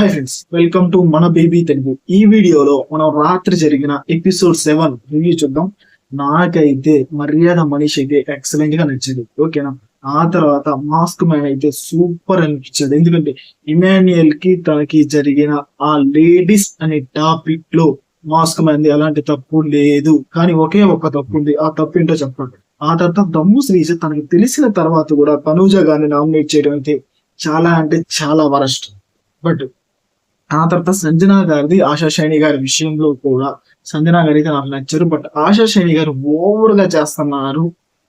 Hi friends, welcome to మన baby Telugu. ఈ వీడియోలో మనం రాత్రి జరిగిన ఎపిసోడ్ 7 రివ్యూ చూద్దాం. నాకైతే మర్యాద మనిషి అయితే ఎక్సలెంట్ గా నచ్చింది, ఓకేనా. ఆ తర్వాత మాస్క్ మ్యాన్ అయితే సూపర్ అనిపించింది. ఎందుకంటే ఇమాన్యుయల్ కి తనకి జరిగిన ఆ లేడీస్ అనే టాపిక్ లో మాస్క్ మ్యాన్ ఎలాంటి తప్పు లేదు, కానీ ఒకే ఒక్క తప్పు ఉంది. ఆ తప్పు ఏంటో చెప్పండి. ఆ తర్వాత దమ్ము శ్రీజ తనకి తెలిసిన తర్వాత కూడా తనూజ గారిని నామినేట్ చేయడం అయితే చాలా అంటే చాలా వరస్ట్. బట్ ఆ తర్వాత సంజనా గారిది ఆశా శైని గారి విషయంలో కూడా సంజనా గారి అయితే నాకు నచ్చారు. బట్ ఆశా శైని గారు ఓవర్ గా చేస్తున్నారు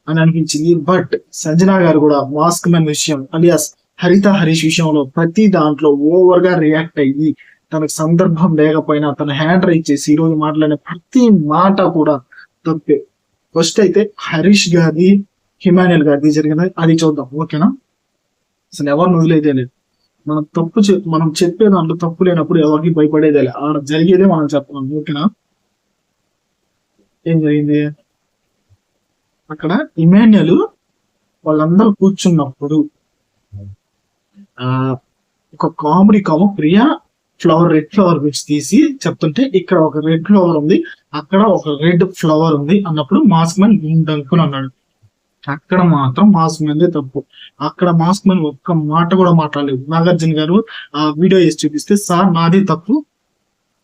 అని అనిపించింది. బట్ సంజనా గారు కూడా మాస్క్ మ్యాన్ విషయం అలియాస్ హరిత హరీష్ విషయంలో ప్రతి దాంట్లో ఓవర్ గా రియాక్ట్ అయ్యి తనకు సందర్భం లేకపోయినా తన హ్యాండ్ రైజ్ చేసి ఈ రోజు మాట్లాడిన ప్రతి మాట కూడా తప్పే. ఫస్ట్ అయితే హరీష్ గారిది హిమానియల్ గారిది జరిగినది అది చూద్దాం, ఓకేనా. అసలు ఎవరిని వదిలేదే లేదు. మనం చెప్పే దాంట్లో తప్పు లేనప్పుడు ఎవరికి భయపడేదే లే. ఆడ జరిగేదే మనం చెప్పాం, ఓకేనా. ఏం జరిగింది అక్కడ? ఇమాన్యుయల్ వాళ్ళందరూ కూర్చున్నప్పుడు ఆ ఒక comedy Priya red flower bits తీసి చెప్తుంటే ఇక్కడ ఒక రెడ్ ఫ్లవర్ ఉంది, అక్కడ ఒక రెడ్ ఫ్లవర్ ఉంది అన్నప్పుడు మాస్క్ మ్యాన్ గుండంకుని అన్నాడు. అక్కడ మాత్రం మాస్క్ మ్యాన్ తప్పు. అక్కడ మాస్క్ మ్యాన్ ఒక్క మాట కూడా మాట్లాడలేదు. నాగార్జున గారు ఆ వీడియో వేసి చూపిస్తే, సార్ నాదే తప్పు,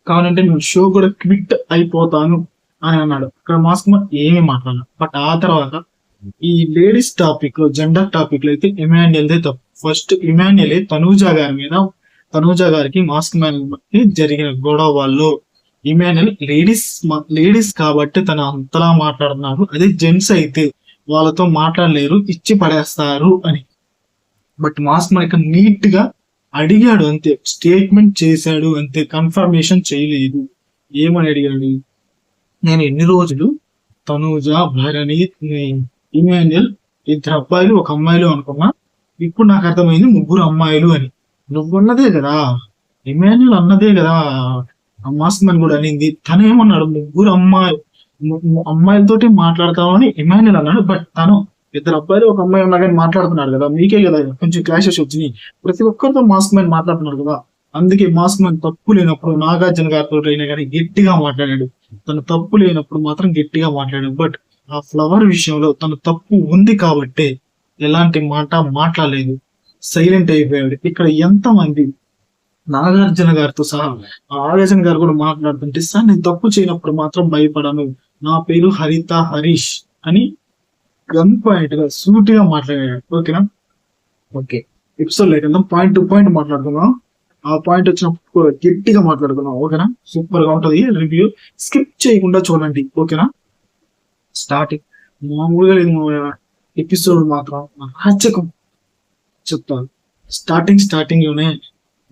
కావాలంటే నేను షో కూడా క్విట్ అయిపోతాను అని అన్నాడు. అక్కడ మాస్క్ మ్యాన్ ఏమీ మాట్లాడలేదు. బట్ ఆ తర్వాత ఈ లేడీస్ టాపిక్ లో, జెండర్ టాపిక్ లో అయితే ఇమాన్యుయల్దే తప్పు. ఫస్ట్ ఇమాన్యుయల్ తనూజ గారికి మాస్క్ మ్యాన్ జరిగిన గొడవల్లో ఇమాన్యుయల్ లేడీస్ కాబట్టి తను అంతలా మాట్లాడుతున్నారు, అదే జెంట్స్ అయితే వాళ్ళతో మాట్లాడలేరు, ఇచ్చి పడేస్తారు అని. బట్ మాస్క్ మ్యాన్ ఇక్కడ నీట్ గా అడిగాడు అంతే, స్టేట్మెంట్ చేశాడు అంతే, కన్ఫర్మేషన్ చేయలేదు. ఏమని అడిగాడు? నేను ఎన్ని రోజులు తనూజ, భరణి, ఇమాన్యుయల్ ఇద్దరు అబ్బాయిలు ఒక అమ్మాయిలు అనుకున్నా, ఇప్పుడు నాకు అర్థమైంది ముగ్గురు అమ్మాయిలు అని. నువ్వున్నదే కదా, ఇమాన్యుయల్ అన్నదే కదా మాస్క్ మ్యాన్ కూడా అనింది. తనేమన్నాడు? ముగ్గురు అమ్మాయిలతోటి మాట్లాడతామని ఇమాన్యుయల్ అన్నాడు. బట్ తను ఇద్దరు అబ్బాయిలు ఒక అమ్మాయి ఉన్నా కానీ మాట్లాడుతున్నాడు కదా, మీకే కదా కొంచెం క్లాషెస్ వచ్చినాయి. ప్రతి ఒక్కరితో మాస్క్ మ్యాన్ మాట్లాడుతున్నాడు కదా. అందుకే మాస్క్ మ్యాన్ తప్పు లేనప్పుడు నాగార్జున గారితో అయినా కానీ గట్టిగా మాట్లాడాడు, తను తప్పు లేనప్పుడు మాత్రం గట్టిగా మాట్లాడాడు. బట్ ఆ ఫ్లవర్ విషయంలో తను తప్పు ఉంది కాబట్టి ఎలాంటి మాట మాట్లాడలేదు, సైలెంట్ అయిపోయాడు. ఇక్కడ ఎంతమంది నాగార్జున గారితో సహా నాగార్జున గారు కూడా మాట్లాడుతుంటే, సార్ నేను తప్పు చేయనప్పుడు మాత్రం భయపడను, నా పేరు హరిత హరీష్ అని గన్ పాయింట్ గా సూటిగా మాట్లాడాడు, ఓకేనా. ఓకే, ఎపిసోడ్ లేకుండా పాయింట్ టు పాయింట్ మాట్లాడుకుందాం. ఆ పాయింట్ వచ్చినప్పుడు గట్టిగా మాట్లాడుకుందాం, ఓకేనా. సూపర్ గా ఉంటది రివ్యూ, స్కిప్ చేయకుండా చూడండి, ఓకేనా. స్టార్టింగ్ మామూలుగా లేదు, ఎపిసోడ్ మాత్రం రాచకం చెప్తాను. స్టార్టింగ్ లోనే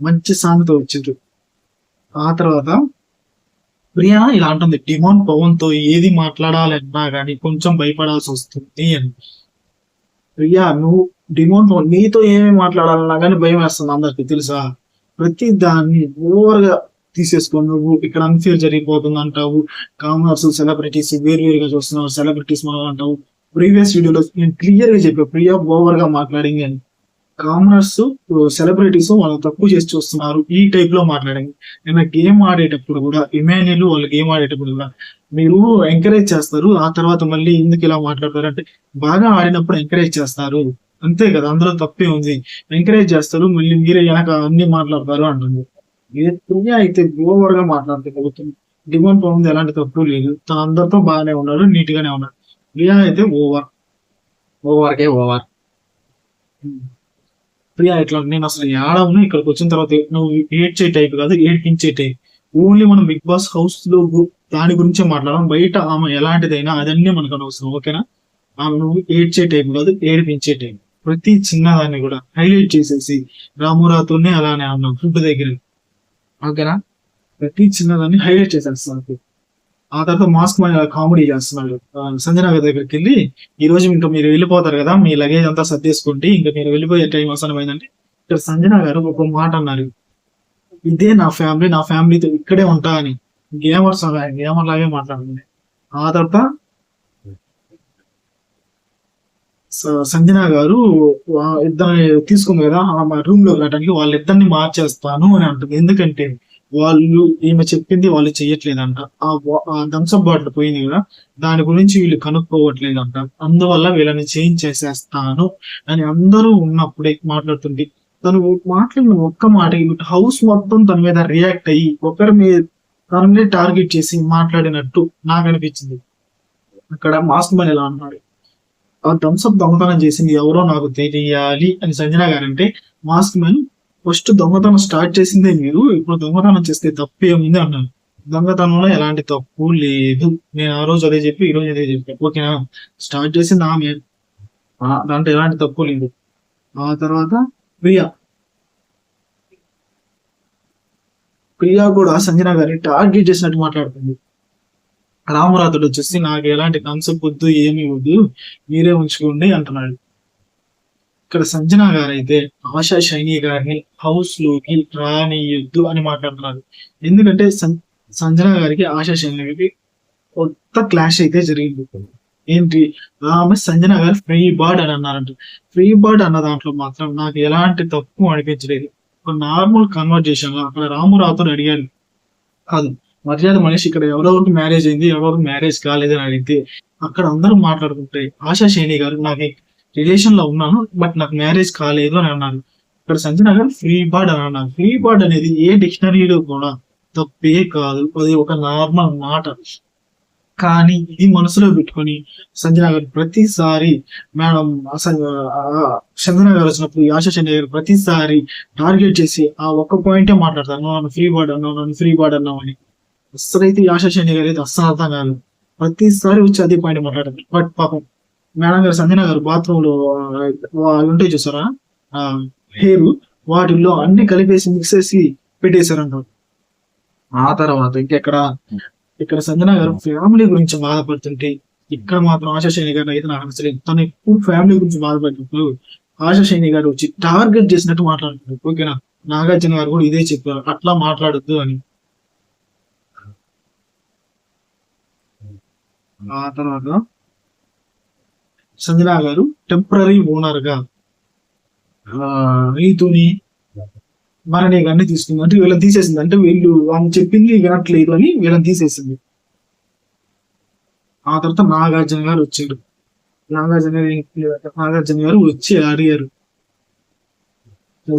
మంచి సాంగ్ తో వచ్చిండ్రు. ఆ తర్వాత ప్రియా ఇలా అంటుంది, డిమాండ్ పవన్ తో ఏది మాట్లాడాలన్నా కానీ కొంచెం భయపడాల్సి వస్తుంది అని. ప్రియా, నువ్వు డిమాండ్ పవన్ నీతో ఏమి మాట్లాడాలన్నా కానీ భయం వేస్తుంది అందరికి తెలుసా. ప్రతి దాన్ని ఓవర్ గా తీసేసుకొని నువ్వు ఇక్కడ అన్ఫేర్ జరిగిపోతుంది అంటావు. కామర్స్ సెలబ్రిటీస్ వేరువేరుగా చూస్తున్నావు, సెలబ్రిటీస్ మనం అంటావు. ప్రీవియస్ వీడియోలో నేను క్లియర్ గా చెప్పా, ప్రియా ఓవర్ గా మాట్లాడింది అని. కామనర్స్, సెలబ్రిటీస్ వాళ్ళు తక్కువ చేసి చూస్తున్నారు ఈ టైప్ లో మాట్లాడింది. నేను గేమ్ ఆడేటప్పుడు కూడా ఇమాన్యుయల్ వాళ్ళు గేమ్ ఆడేటప్పుడు కూడా మీరు ఎంకరేజ్ చేస్తారు, ఆ తర్వాత మళ్ళీ ఎందుకు ఇలా మాట్లాడతారు అంటే, బాగా ఆడినప్పుడు ఎంకరేజ్ చేస్తారు అంతే కదా, అందులో తప్పే ఉంది. ఎంకరేజ్ చేస్తారు, మళ్ళీ మీరే వెనక అన్ని మాట్లాడతారు అంటుంది. ప్రియా అయితే ఓవర్ గా మాట్లాడుతుంది. డిమాండ్ పోయింది, ఎలాంటి తప్పు లేదు, తన అందరితో బాగానే ఉన్నాడు, నీట్ గానే ఉన్నాడు. ప్రియా అయితే ఓవర్. ప్రియా ఇట్లా నేను అసలు ఏడవను, ఇక్కడికి వచ్చిన తర్వాత నువ్వు ఏడ్చే టైప్ కాదు, ఏడ్పించే టైప్. ఓన్లీ మనం బిగ్ బాస్ హౌస్ లో దాని గురించే మాట్లాడడం, బయట ఆమె ఎలాంటిదైనా అదన్నీ మనకు అనవసరం, ఓకేనా. ఆమె నువ్వు ఏడ్చే టైప్ కాదు, ఏడిపించే టైప్. ప్రతి చిన్నదాన్ని కూడా హైలైట్ చేసేసి రామురాతోనే అలానే అన్నాం ఫుడ్ దగ్గర, ఓకేనా. ప్రతి చిన్నదాన్ని హైలైట్ చేసేస్తాను. ఆ తర్వాత మాస్క్ కామెడీ చేస్తున్నాడు. సంజనా గారి దగ్గరికి వెళ్ళి, ఈ రోజు ఇంకా మీరు వెళ్ళిపోతారు కదా, మీ లగేజ్ అంతా సర్దేసుకుంటే ఇంకా మీరు వెళ్ళిపోయే టైం అవసరమైందంటే, ఇక్కడ సంజనా గారు ఒక మాట అన్నారు, ఇదే నా ఫ్యామిలీతో ఇక్కడే ఉంటా అని. గేమర్ లాగే మాట్లాడుతుంది. ఆ తర్వాత సంజన గారు ఇద్దరిని తీసుకుంది కదా ఆమె రూమ్ లో వెళ్ళడానికి, వాళ్ళిద్దరిని మార్చేస్తాను అని అంటుంది. ఎందుకంటే వాళ్ళు ఈమె చెప్పింది వాళ్ళు చెయ్యట్లేదంట. ఆ థమ్స్అప్ బాటిల్ పోయింది కదా, దాని గురించి వీళ్ళు కనుక్కోవట్లేదంట. అందువల్ల వీళ్ళని చేంజ్ చేసేస్తాను అని అందరూ ఉన్నప్పుడే మాట్లాడుతుంది. తను మాట్లాడిన ఒక్క మాట హౌస్ మొత్తం తన మీద రియాక్ట్ అయ్యి ఒకరి మీద తననే టార్గెట్ చేసి మాట్లాడినట్టు నాకు అనిపించింది. అక్కడ మాస్క్ మ్యాన్ ఎలా అన్నాడు, ఆ థమ్స్అప్ దొంగతనం చేసింది ఎవరో నాకు తెలియాలి అని Sanjana guarantee, mask man first దొంగతనం స్టార్ట్ చేసిందే మీరు, ఇప్పుడు దొంగతనం చేస్తే తప్పేముంది అన్నారు. దొంగతనంలో ఎలాంటి తప్పు లేదు, నేను ఆ రోజు అదే చెప్పి ఈ రోజు అదే చెప్పి ఓకేనా, స్టార్ట్ చేసింది ఆమె, దాంట్లో ఎలాంటి తప్పు లేదు. ఆ తర్వాత ప్రియా ప్రియా కూడా సంజన గారిని టార్గెట్ చేసినట్టు మాట్లాడుతుంది. రామరాతుడు వచ్చేసి నాకు ఎలాంటి కాన్సెప్ట్ వద్దు, ఏమి వద్దు, మీరే ఉంచుకోండి అంటున్నాడు. ఇక్కడ సంజన గారు అయితే ఆశా షైని గారిని హౌస్ లోకి రానియొద్దు అని మాట్లాడుతున్నారు. ఎందుకంటే సంజన గారికి ఆశా షైని గారికి కొత్త క్లాష్ అయితే జరిగింది. ఏంటి, ఆమె సంజన గారు ఫ్రీ బర్డ్ అని అన్నారంట. ఫ్రీ బర్డ్ అన్న దాంట్లో మాత్రం నాకు ఎలాంటి తప్పు అనిపించలేదు. ఒక నార్మల్ కన్వర్జేషన్ లో అక్కడ రామురావుతో అడిగారు కాదు, మర్యాద మనిషి ఇక్కడ ఎవరెవరికి మ్యారేజ్ అయింది, ఎవరికి మ్యారేజ్ కాలేదని అడిగితే అక్కడ అందరూ మాట్లాడుకుంటే ఆశా షేణి గారు నాకు రిలేషన్ లో ఉన్నాను బట్ నాకు మ్యారేజ్ కాలేదు అని అన్నారు. ఇక్కడ సంజన గారు ఫ్రీ బర్డ్ అని అన్నారు. ఫ్రీ బర్డ్ అనేది ఏ డిక్షనరీలో కూడా తప్పే కాదు, అది ఒక నార్మల్ మాట. కానీ ఇది మనసులో పెట్టుకొని సంజన గారు ప్రతిసారి మేడం చందన గారు వచ్చినప్పుడు ఆశా చంద్ర గారు ప్రతిసారి టార్గెట్ చేసి ఆ ఒక్క పాయింటే మాట్లాడతారు, నన్ను ఫ్రీ బర్డ్ అన్నావు, నన్ను ఫ్రీ బర్డ్ అన్నావు అని. అస్సలైతే ఆశా చంద్ర గారు అయితే అస్సలు అర్థం కాదు, ప్రతిసారి వచ్చి అదే పాయింట్ మాట్లాడారు. బట్ పాపం మేడం గారు సంజన గారు బాత్రూమ్ లో ఉంటాయి చూసారా హెయిర్, వాటిల్లో అన్ని కలిపేసి మిక్స్ చేసి పెట్టేశారంటారు. ఆ తర్వాత ఇక్కడ సంజన గారు ఫ్యామిలీ గురించి బాధపడుతుంటే, ఇక్కడ మాత్రం ఆశా శైని గారు అయితే నాకు నచ్చలేదు. తను ఎక్కువ ఫ్యామిలీ గురించి బాధపడుతున్నప్పుడు ఆశా శైని గారు వచ్చి టార్గెట్ చేసినట్టు మాట్లాడుతున్నారు. ఓకేనా, నాగార్జున గారు కూడా ఇదే చెప్పారు, అట్లా మాట్లాడొద్దు అని. ఆ తర్వాత సంజన గారు టెంపరీ ఓనర్ గా రీతుని మనని అన్ని తీసుకుంది, అంటే వీళ్ళని తీసేసింది, అంటే వీళ్ళు ఆమె చెప్పింది వినట్లేదు అని వీళ్ళని తీసేసింది. ఆ తర్వాత నాగార్జున గారు వచ్చాడు. నాగార్జున గారు వచ్చి అడిగారు,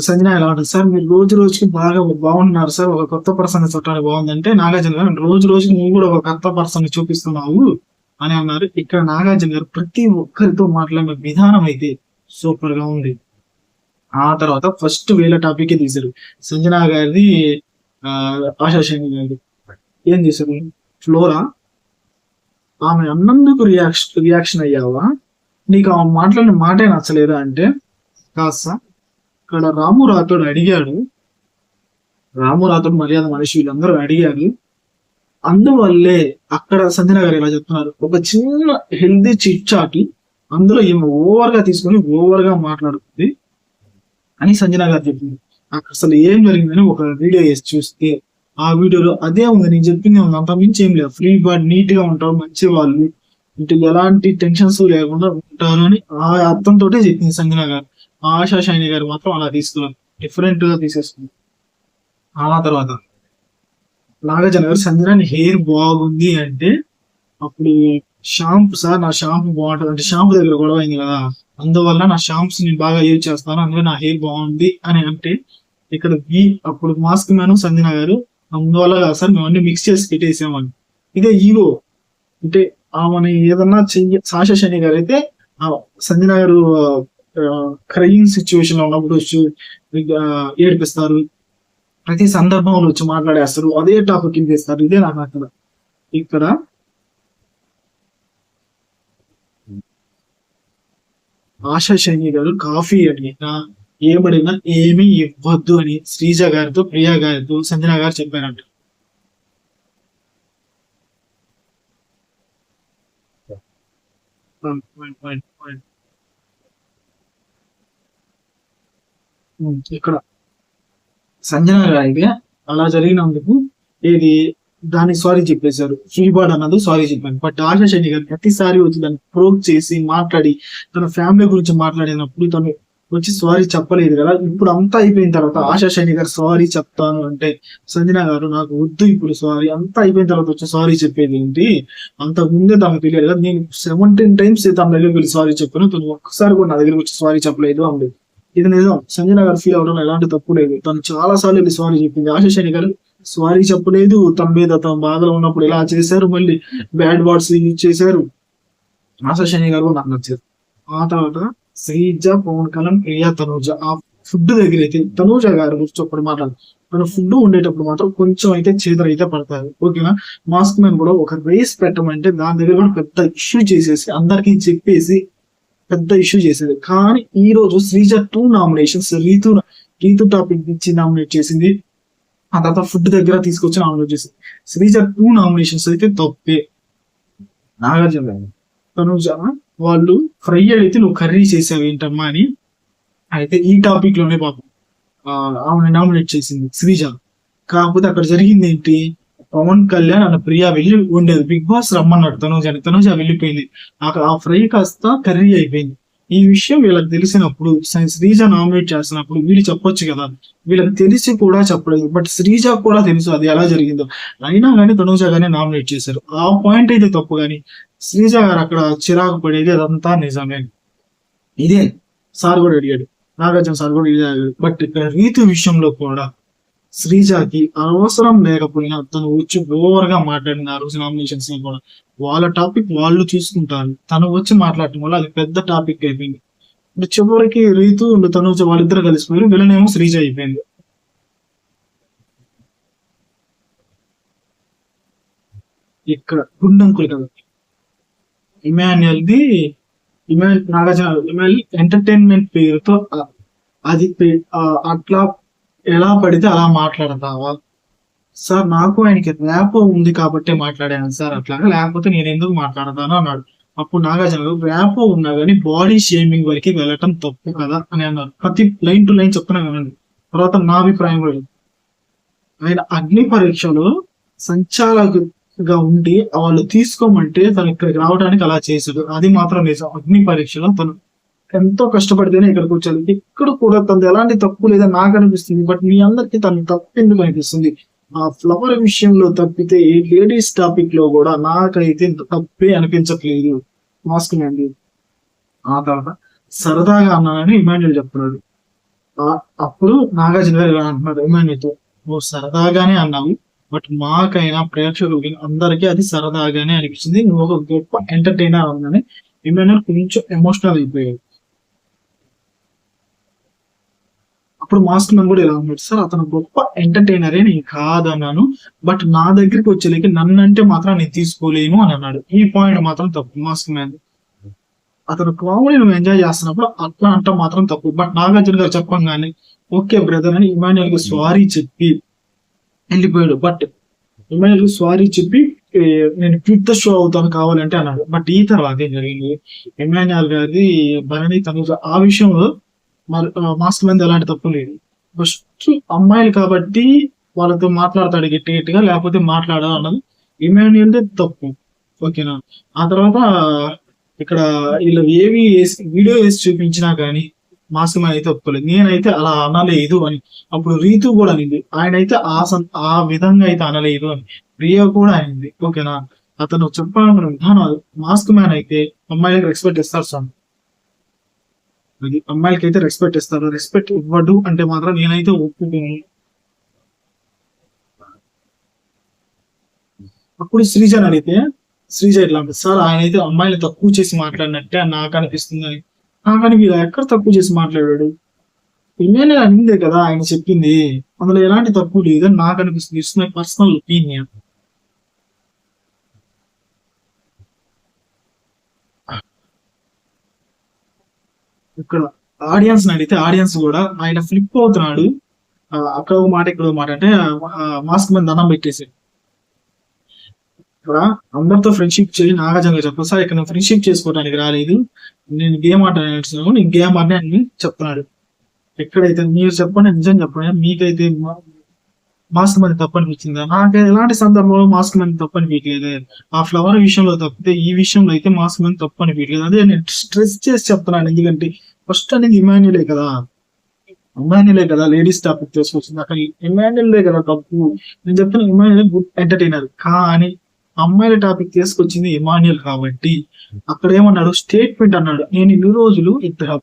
సంజన ఎలా ఉంటుంది సార్, మీరు రోజు రోజుకి బాగా బాగుంటున్నారు సార్, ఒక కొత్త పర్సన్ చుట్టానికి బాగుందంటే నాగార్జున గారు రోజు రోజుకి నువ్వు కూడా ఒక కొత్త పర్సన్ చూపిస్తున్నావు అని అన్నారు. ఇక్కడ నాగార్జున గారు ప్రతి ఒక్కరితో మాట్లాడిన విధానం అయితే సూపర్ గా ఉంది. ఆ తర్వాత ఫస్ట్ వీళ్ళ టాపిక్ తీశారు, సంజన గారిది ఆశా శైని గారిది. ఏం చేశారు, ఫ్లోరా ఆమె అన్నందుకు రియాక్షన్ అయ్యావా, నీకు ఆమె మాట్లాడిన మాటే నచ్చలేదా అంటే, కాస్త ఇక్కడ రాము రాథోడ్ అడిగాడు, రాము రాథోడ్ మర్యాద మనిషి వీళ్ళందరూ అడిగారు, అందువల్లే అక్కడ సంజన గారు ఇలా చెప్తున్నారు, ఒక చిన్న హెల్దీ చిట్ చాట్ అందులో ఈమె ఓవర్ గా తీసుకుని ఓవర్ గా మాట్లాడుతుంది అని సంజన గారు చెప్పింది. నాకు అసలు ఏం జరిగిందని ఒక వీడియో వేసి చూస్తే ఆ వీడియోలో అదే ఉంది, నేను చెప్పింది ఉంది, అంత మించి ఏం లేదు. ఫ్రీ బర్డ్, నీట్ గా ఉంటారు, మంచి వాళ్ళు, ఇటు ఎలాంటి టెన్షన్స్ లేకుండా ఉంటారు అని ఆ అర్థంతో చెప్పింది సంజన గారు. ఆశా షైని గారు మాత్రం అలా తీసుకున్నారు, డిఫరెంట్ గా తీసేస్తుంది. ఆ తర్వాత నాగార్జున గారు సంజన హెయిర్ బాగుంది అంటే, అప్పుడు షాంపూ సార్ నా షాంపూ బాగుంటుంది అంటే, షాంపూ దగ్గర గొడవ అయింది కదా, అందువల్ల నా షాంప్స్ నేను బాగా యూజ్ చేస్తాను, అందుకే నా హెయిర్ బాగుంది అని అంటే, ఇక్కడ అప్పుడు మాస్క్ మ్యాన్ సంజన గారు అందువల్ల కాదు సార్ మేము అన్ని మిక్స్ చేసి పెట్టేసామని. ఇదే ఈగో, అంటే ఆమెని ఏదన్నా ఆశా శైని గారు అయితే సంజన గారు క్రయింగ్ సిచ్యువేషన్ లో ఉన్నప్పుడు ఏడిపిస్తారు, ప్రతి సందర్భంలో వచ్చి మాట్లాడేస్తారు, అదే టాపిక్ చేస్తారు. ఇదే నాకు అక్కడ ఇక్కడ ఆశా శైని గారు కాఫీ అడిగినా ఏమడినా ఏమీ ఇవ్వద్దు అని శ్రీజ గారితో ప్రియా గారితో సంజన గారు చెప్పారంట. ఇక్కడ సంజన గారికి అలా జరిగినందుకు ఏది దానికి సారీ చెప్పేశారు. శ్రీబాడ్ అన్నది సారీ చెప్పాను. బట్ ఆశా శని గారు ప్రతిసారి వచ్చి దాన్ని ప్రోక్ చేసి మాట్లాడి తన ఫ్యామిలీ గురించి మాట్లాడినప్పుడు తను వచ్చి సారీ చెప్పలేదు కదా. ఇప్పుడు అంతా అయిపోయిన తర్వాత ఆశా శని గారు సారీ చెప్తాను అంటే సంజన గారు నాకు వద్దు ఇప్పుడు సారీ, అంతా అయిపోయిన తర్వాత వచ్చి సారీ చెప్పేది ఏంటి, అంతకు ముందే తనకు తెలియదు కదా. నేను 17 టైమ్స్ తన దగ్గరికి వెళ్ళి సారీ చెప్పాను, తను ఒక్కసారి కూడా నా దగ్గరికి వచ్చి సారీ చెప్పలేదు అంది. ఇది నిజం. సంజన గారు ఫీల్ అవడం ఎలాంటి తప్పు లేదు. తను చాలా సార్లు వెళ్ళి సారీ చెప్పింది. ఆశా శని గారు సారీ చెప్పలేదు. తన మీద తన బాధలో ఉన్నప్పుడు ఇలా చేశారు, మళ్ళీ బ్యాడ్ వర్డ్స్ యూజ్ చేశారు. ఆశా శని గారు నాకు నచ్చారు. ఆ తర్వాత శ్రీజ, పవన్ కళ్యాణ్, ప్రియా, తనూజ ఆ ఫుడ్ దగ్గర అయితే తనూజ గారి గురించి ఒకటి మాట్లాడు. మన ఫుడ్ ఉండేటప్పుడు మాత్రం కొంచెం అయితే చేతులు అయితే పడతారు. ఓకేనా. మాస్క్ మ్యాన్ కూడా ఒక రేస్ పెట్టమంటే దాని దగ్గర కూడా పెద్ద ఇష్యూ చేసేసి అందరికి చెప్పేసి పెద్ద ఇష్యూ చేసేది. కానీ ఈ రోజు శ్రీజ 2 నామినేషన్స్ రీతు టాపిక్ ఇచ్చి నామినేట్ చేసింది. ఆ తర్వాత ఫుడ్ దగ్గర తీసుకొచ్చి నామినేట్ చేసింది. శ్రీజ 2 నామినేషన్స్ అయితే తప్పే. నాగార్జున తనుజ వాళ్ళు ఫ్రై అయితే నువ్వు కర్రీ చేసావు ఏంటమ్మా అని అయితే ఈ టాపిక్ లోనే పాపం ఆమె నామినేట్ చేసింది శ్రీజ. కాకపోతే అక్కడ జరిగింది ఏంటి, పవన్ కళ్యాణ్ అన్న ప్రియా వెళ్ళి ఉండేది. బిగ్ బాస్ రమ్మన్నాడు తనుజ వెళ్ళిపోయింది. ఆ ఫ్రై కాస్త కర్రీ అయిపోయింది. ఈ విషయం వీళ్ళకి తెలిసినప్పుడు శ్రీజ నామినేట్ చేస్తున్నప్పుడు వీళ్ళు చెప్పొచ్చు కదా, వీళ్ళకి తెలిసి కూడా చెప్పలేదు. బట్ శ్రీజ కూడా తెలుసు అది ఎలా జరిగిందో, అయినా కానీ తనుజ గానే నామినేట్ చేశారు. ఆ పాయింట్ అయితే తప్పు. కానీ శ్రీజ గారు అక్కడ చిరాకు పడేది అదంతా నిజమే. ఇదే సార్ కూడా అడిగాడు, నాగార్జున సార్ కూడా ఇదే అడిగాడు. బట్ ఇక్కడ రీతు విషయంలో కూడా శ్రీజాకి అవసరం లేకపోయినా తను వచ్చి ఓవర్ గా మాట్లాడిన ఆ రోజు నామినేషన్స్ కూడా వాళ్ళ టాపిక్ వాళ్ళు చూసుకుంటారు. తను వచ్చి మాట్లాడటం వల్ల అది పెద్ద టాపిక్ అయిపోయింది. ఇప్పుడు చివరికి రీతు తను వాళ్ళిద్దరు కలిసిపోయారు, వీళ్ళనేమో శ్రీజ అయిపోయింది. ఇక్కడ గుండంకులు కదా ఇమాన్యుయల్ది, ఇమాన్యుయల్ ఎంటర్టైన్మెంట్ పేరుతో అది అట్లా ఎలా పడితే అలా మాట్లాడతావా సార్, నాకు ఆయనకి ర్యాపో ఉంది కాబట్టి మాట్లాడాను సార్ అట్లాగా, లేకపోతే నేను ఎందుకు మాట్లాడతాను అన్నాడు. అప్పుడు నాగార్జున ర్యాపో ఉన్నా కానీ బాడీ షేమింగ్ వరకు వెళ్ళటం తప్పు కదా అని అన్నారు. ప్రతి లైన్ టు లైన్ చెప్తున్నా కదండి. తర్వాత నా అభిప్రాయం కూడా, ఆయన అగ్ని పరీక్షలో సంచాలకుగా ఉండి వాళ్ళు తీసుకోమంటే తను ఇక్కడికి రావడానికి అలా చేశాడు. అది మాత్రం నిజం. అగ్ని పరీక్షలో తను ఎంతో కష్టపడితేనే ఇక్కడికి వచ్చాడు. ఇక్కడ కూడా తనది ఎలాంటి తప్పు లేదని నాకు అనిపిస్తుంది. బట్ మీ అందరికి తను తప్పు ఎందుకు అనిపిస్తుంది? ఆ ఫ్లవర్ విషయంలో తప్పితే లేడీస్ టాపిక్ లో కూడా నాకైతే తప్పే అనిపించట్లేదు మాస్క్ మ్యాన్. ఆ తర్వాత సరదాగా అన్నానని ఇమాన్యుల్ చెప్తున్నాడు. అప్పుడు నాగార్జున గారు అంటున్నాడు ఇమాన్యుల్తో, నువ్వు సరదాగానే అన్నావు, బట్ మాకైనా ప్రేక్షకులకి అందరికీ అది సరదాగానే అనిపించింది, నువ్వు ఒక గొప్ప ఎంటర్టైనర్ ఉందని ఇమాన్యుల్ కొంచెం ఎమోషనల్ అయిపోయాడు. అప్పుడు మాస్క్ మ్యాన్ కూడా ఇలా ఉన్నాడు, సార్ అతను గొప్ప ఎంటర్టైనరే, నేను కాదన్నాను, బట్ నా దగ్గరికి వచ్చేలేక నన్ను అంటే మాత్రం నేను తీసుకోలేను అని అన్నాడు. ఈ పాయింట్ మాత్రం తప్పు మాస్క్ మ్యాన్. అతను కామెడీ నువ్వు ఎంజాయ్ చేస్తున్నప్పుడు అట్లా అంట మాత్రం తప్పు. బట్ నాగార్జున గారు చెప్పంగానే ఓకే బ్రదర్ అని ఇమాన్యుల్ కి సారీ చెప్పి వెళ్ళిపోయాడు. బట్ ఇమాన్యుల్ కి సారీ చెప్పి నేను క్విట్ ద షో అవుతాను కావాలంటే అన్నాడు. బట్ ఈ తర్వాత ఏం జరిగింది, ఇమాన్యుల్ గారి భరణి తనుజ ఆ విషయంలో మాస్క్ మీద ఎలాంటి తప్పు లేదు. ఫస్ట్ అమ్మాయిలు కాబట్టి వాళ్ళతో మాట్లాడతాడు గట్టి గట్టిగా, లేకపోతే మాట్లాడదు అన్నది ఇమాన్యుల్ తప్పు. ఓకేనా. ఆ తర్వాత ఇక్కడ వీళ్ళు ఏవి వీడియో వేసి చూపించినా కానీ మాస్క్ మ్యాన్ అయితే ఒప్పుకోలేదు. నేనైతే అలా అనలేదు అని. అప్పుడు రీతు కూడా అనింది, ఆయన అయితే ఆ విధంగా అయితే అనలేదు అని. ప్రియా కూడా అనింది. ఓకేనా. అతను చెప్పాలనుకున్న విధానాలు మాస్క్ మ్యాన్ అయితే అమ్మాయిలకు రెస్పెక్ట్ ఇస్తారు సార్, అది అమ్మాయిలకి అయితే రెస్పెక్ట్ ఇస్తారు. రెస్పెక్ట్ ఇవ్వడు అంటే మాత్రం నేనైతే ఒప్పుకోను. అప్పుడు శ్రీజని అడిగితే శ్రీజ ఇట్లా సార్ ఆయన అయితే అమ్మాయిని తక్కువ చేసి మాట్లాడినట్టే నాకు అనిపిస్తుంది. కానీ వీళ్ళు ఎక్కడ తక్కువ చేసి మాట్లాడాడు, ఇమేనే అనిందే కదా ఆయన చెప్పింది, అందులో ఎలాంటి తక్కువ లేదని నాకు అనిపిస్తుంది. It's my personal opinion. ఇక్కడ ఆడియన్స్ అడిగితే ఆడియన్స్ కూడా ఆయన ఫ్లిప్ అవుతున్నాడు. అక్కడ ఒక మాట ఇక్కడ ఒక మాట అంటే మాస్క్ మీద దండం పెట్టేసి ఇక్కడ అందరితో ఫ్రెండ్షిప్ చేయి నాగార్జున చెప్పారు. సార్ ఇక్కడ ఫ్రెండ్షిప్ చేసుకోవడానికి రాలేదు, నేను గేమ్ ఆడాను, నేను గేమ్ ఆడినా అని చెప్తున్నాడు. ఎక్కడైతే మీరు చెప్పండి, నిజం చెప్పండి, మీకైతే మాస్క్ మంది తప్పు అనిపించిందా? నాకు ఎలాంటి సందర్భంలో మాస్క్ మంది తప్పు అనిపించలేదు. ఆ ఫ్లవర్ విషయంలో తప్పితే ఈ విషయంలో అయితే మాస్క్ మంది తప్పు అనిపించలేదు. అదే నేను స్ట్రెస్ చేసి చెప్తున్నాను. ఎందుకంటే ఫస్ట్ అనేది ఇమాన్యులే కదా, ఇమాన్యులే కదా లేడీస్ టాపిక్ తీసుకొచ్చింది. అక్కడ ఇమాన్యులే కదా తప్పు. నేను చెప్తున్నా ఇమాన్యుల్ గుడ్ ఎంటర్టైనర్, కానీ అమ్మాయిల టాపిక్ తీసుకొచ్చింది ఇమాన్యుల్ కాబట్టి అక్కడ ఏమన్నాడు, స్టేట్మెంట్ అన్నాడు. నేను ఇన్ని రోజులు ఇద్దరు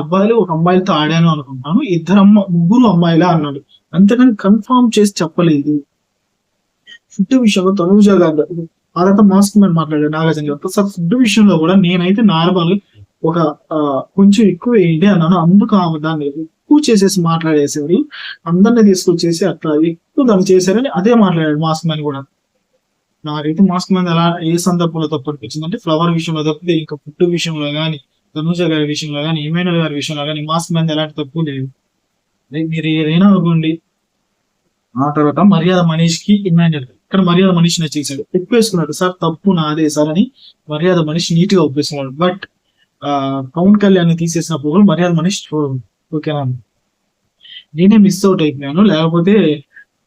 అబ్బాయిలు ఒక అమ్మాయిలతో ఆడాను అనుకుంటాను, ముగ్గురు అమ్మాయిలా అన్నాడు. అంతేకాని కన్ఫర్మ్ చేసి చెప్పలేదు. ఫుడ్ విషయంలో తనుజ గారు ఆ తర్వాత మాస్క్ మ్యాన్ మాట్లాడాడు నాగార్జున గారు. సార్ ఫుడ్ విషయంలో కూడా నేనైతే నార్మల్ ఒక కొంచెం ఎక్కువ వేయండి అన్నాను. అందుకు ఆమె దాన్ని ఎక్కువ చేసేసి మాట్లాడేసేవారు. అందరినీ తీసుకొచ్చేసి అట్లా ఎక్కువ దాన్ని చేశారని అదే మాట్లాడాడు మాస్క్ మ్యాన్ కూడా. నాకైతే మాస్క్ మ్యాన్ ఎలా ఏ సందర్భంలో తప్పు అనిపించింది అంటే ఫ్లవర్ విషయంలో తప్పితే ఇంకా ఫుడ్ విషయంలో కానీ, తనుజ గారి విషయంలో కానీ, ఇమానుయల్ గారి విషయంలో కానీ మాస్క్ మ్యాన్ ఎలాంటి తప్పు లేదు. మీరు ఏదైనా అనుకోండి. ఆ తర్వాత మర్యాద మనీష్కి ఇమాన్యుల్ ఇక్కడ మర్యాద మనీష్ నచ్చేసాడు, ఒప్పేసుకున్నాడు. సార్ తప్పు నాదే సార్ అని మర్యాద మనీష్ నీట్ గా ఒప్పేసుకున్నాడు. బట్ పవన్ కళ్యాణ్ తీసేసినప్పుడు కూడా మర్యాద మనీష్ చూడదు. ఓకేనా, నేనే మిస్ అవుట్ అయిపోయాను, లేకపోతే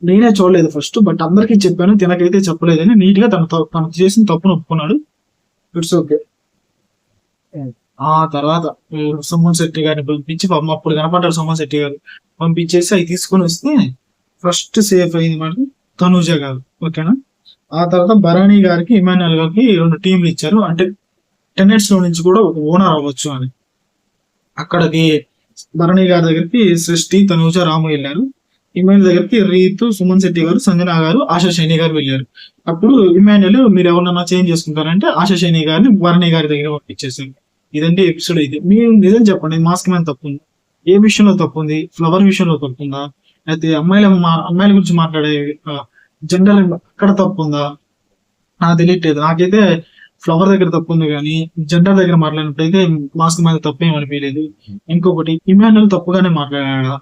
నేనే చూడలేదు ఫస్ట్. బట్ అందరికీ చెప్పాను, తినకైతే చెప్పలేదని నీట్ గా తను చేసిన తప్పును ఒప్పుకున్నాడు. It's okay. ఆ తర్వాత సుమన్ శెట్టి గారిని పిలిపించి అప్పుడు కనపడ్డారు. సుమన్ శెట్టి గారు పంపించేసి అవి తీసుకొని వస్తే ఫస్ట్ సేఫ్ అయింది మనకి తనూజ గారు. ఓకేనా, ఆ తర్వాత భరణి గారికి ఇమాన్యుల్ గారికి 2 టీంలు ఇచ్చారు. అంటే టెనెట్స్ లో నుంచి కూడా ఒక ఓనర్ అవ్వచ్చు అని. అక్కడికి భరణి గారి దగ్గరికి సృష్టి, తనూజ, రాము వెళ్ళారు. ఇమాన్యుల్ దగ్గరికి రీతు, సుమన్ శెట్టి గారు, సంజన గారు, ఆశా శైని గారు వెళ్ళారు. అప్పుడు ఇమాన్యుల్ మీరు ఎవరన్నా చేంజ్ చేసుకుంటారంటే ఆశా శైని గారిని భరణి గారి దగ్గర పంపించేసారు. ఇదంటే ఎపిసోడ్ అయితే. మీరు నిజం చెప్పండి, మాస్క్ మ్యాన్ తప్పు ఉంది? ఏ విషయంలో తప్పు ఉంది? ఫ్లవర్ విషయంలో తప్పు ఉందా? అయితే అమ్మాయిల గురించి మాట్లాడే జెండర్ అక్కడ తప్పు ఉందా? నాకు తెలియట్లేదు. నాకైతే ఫ్లవర్ దగ్గర తప్పు ఉంది, కానీ జెండర్ దగ్గర మాట్లాడినప్పుడైతే మాస్క్ మ్యాన్ తప్పేం అనిపించలేదు. ఇంకొకటి ఇమాన్యుల్ తప్పుగానే మాట్లాడా.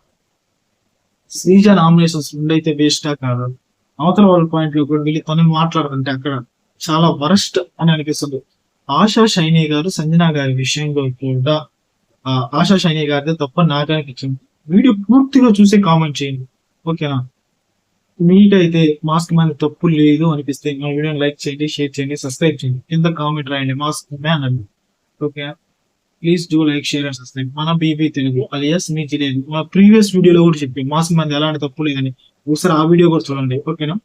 శ్రీజ నామినేషన్స్ రెండైతే వేస్టా కాదు, అవతల వాళ్ళ పాయింట్ లో కూడా వెళ్ళి తను మాట్లాడుతుంటే అక్కడ చాలా వరస్ట్ అని అనిపిస్తుంది. ఆశా శైని గారు, సంజన గారి విషయంలో కూడా ఆశా శైని గారిదే తప్ప నాకు అనిపించింది. వీడియో పూర్తిగా చూసి కామెంట్ చేయండి. ఓకేనా, మీకైతే మాస్క్ మ్యాన్ తప్పు లేదు అనిపిస్తే మా వీడియోని లైక్ చేయండి, షేర్ చేయండి, సబ్స్క్రైబ్ చేయండి, కింద కామెంట్ రాయండి మాస్క్ మ్యాన్ అని. Okay, please do like, share and subscribe. మన బీబీ తెలుగు అలియాస్ మీ జిలేబీ. మా ప్రీవియస్ వీడియోలో కూడా చెప్పి మాస్క్ మ్యాన్ ఎలాంటి తప్పు లేదని ఒకసారి ఆ వీడియో కూడా చూడండి. ఓకేనా.